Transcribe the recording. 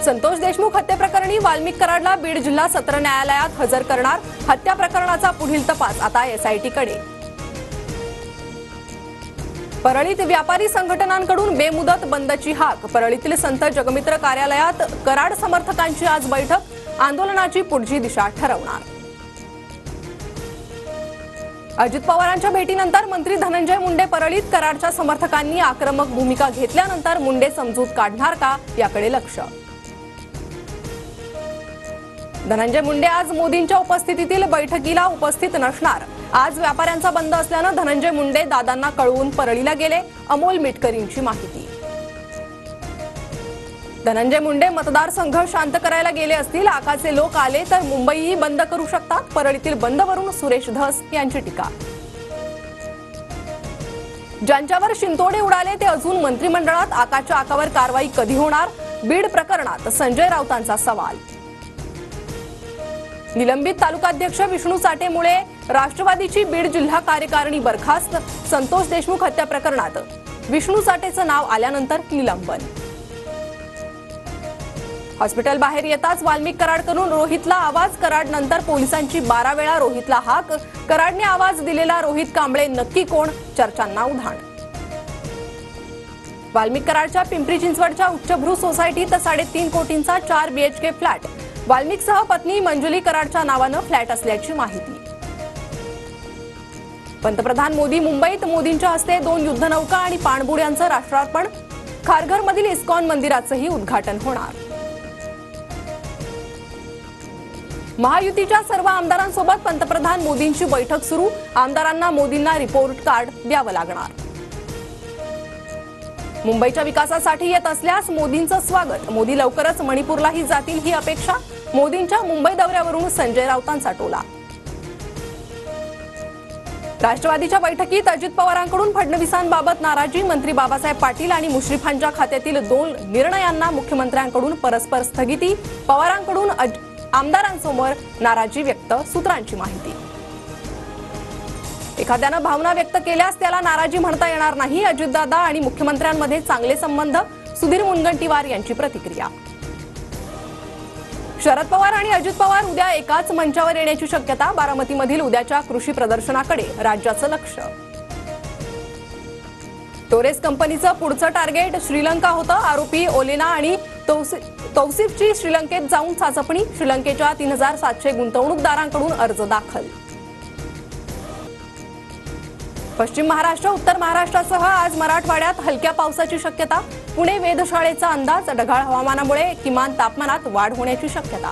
संतोष देशमुख हत्येप्रकरणी वाल्मिक कराडला बीड जिल्हा सत्र न्यायालयात हजर करणार। हत्या प्रकरणाचा पुढील तपास आता एसआयटीकडे। परळीत व्यापारी संघटनांकडून बेमुदत बंदची हाक। परळीतील संत जगमित्र कार्यालयात कराड समर्थकांची आज बैठक। आंदोलनाची पुढची दिशा ठरवणार। अजित पवारांच्या भेटीनंतर मंत्री धनंजय मुंडे परळीत। कराडच्या समर्थकांनी आक्रमक भूमिका घेतल्यानंतर मुंडे समजूत काढणार का याकडे लक्ष। धनंजय मुंडे आज मोदींच्या उपस्थितीतील बैठकीला उपस्थित नसणार। आज व्यापाऱ्यांचा बंद असल्याने धनंजय मुंडे दादांना कळवून परळीला गेले। अमोल मिटकरींची माहिती। धनंजय मुंडे मतदारसंघ शांत करायला गेले असतील। आकाचे लोक आले तर मुंबईही बंद करू शकतात। परळीतील बंदवरून सुरेश धस यांची टीका। ज्यांच्यावर शिंतोडे उडाले ते अजून मंत्रिमंडळात। आकाच्या आकावर कारवाई कधी होणार? बीड प्रकरणात संजय राऊतांचा सवाल। निलंबित तालुकाध्यक्ष विष्णू साठेमुळे राष्ट्रवादीची बीड जिल्हा कार्यकारिणी बरखास्त। संतोष देशमुख हत्या प्रकरणात विष्णू साठेचं नाव आल्यानंतर निलंबन। हॉस्पिटल बाहेर येताच वाल्मिक कराडकडून रोहितला आवाज। कराड नंतर पोलिसांची 12 वेळा रोहितला हाक। कराडने आवाज दिलेला रोहित कांबळे नक्की कोण? चर्चांना उधाण। वाल्मिक कराडच्या पिंपरी चिंचवडच्या उच्चभ्रू सोसायटीत 3.5 कोटींचा 4 बीएचके फ्लॅट। वाल्मिकसह पत्नी मंजुली कराडच्या नावानं फ्लॅट असल्याची माहिती। पंतप्रधान मोदी मुंबईत। मोदींच्या हस्ते 2 युद्धनौका आणि पाणबुड्यांचं राष्ट्रार्पण। खारघरमधील इस्कॉन मंदिराचंही उद्घाटन होणार। महायुतीच्या सर्व आमदारांसोबत पंतप्रधान मोदींची बैठक सुरू। आमदारांना मोदींना रिपोर्ट कार्ड द्यावं लागणार। मुंबईच्या विकासासाठी येत असल्यास मोदींचं स्वागत। मोदी लवकरच मणिपूरलाही जातील ही अपेक्षा। मोदींच्या मुंबई दौऱ्यावरून संजय राऊतांचा टोला। राष्ट्रवादीच्या बैठकीत अजित पवारांकडून फडणवीसांबाबत नाराजी। मंत्री बाबासाहेब पाटील आणि मुश्रीफांच्या खात्यातील 2 निर्णयांना मुख्यमंत्र्यांकडून परस्पर स्थगिती। पवारांकडून आमदारांसमोर नाराजी व्यक्त। सूत्रांची माहिती। एखाद्यानं भावना व्यक्त केल्यास त्याला नाराजी म्हणता येणार नाही। अजितदादा आणि मुख्यमंत्र्यांमध्ये चांगले संबंध। सुधीर मुनगंटीवार यांची प्रतिक्रिया। शरद पवार आणि अजित पवार उद्या एकाच मंचावर येण्याची शक्यता। बारामतीमधील उद्याच्या कृषी प्रदर्शनाकडे राज्याचं लक्ष। टोरेस कंपनीचं पुढचं टार्गेट श्रीलंका होतं। आरोपी ओलेना आणि तौसिफची श्रीलंकेत जाऊन चाचपणी। श्रीलंकेच्या 3700 गुंतवणूकदारांकडून अर्ज दाखल। पश्चिम महाराष्ट्र उत्तर महाराष्ट्रासह आज मराठवाड्यात हलक्या पावसाची शक्यता। पुणे वेधशाळेचा अंदाज। ढगाळ हवामानामुळे किमान तापमानात वाढ होण्याची शक्यता।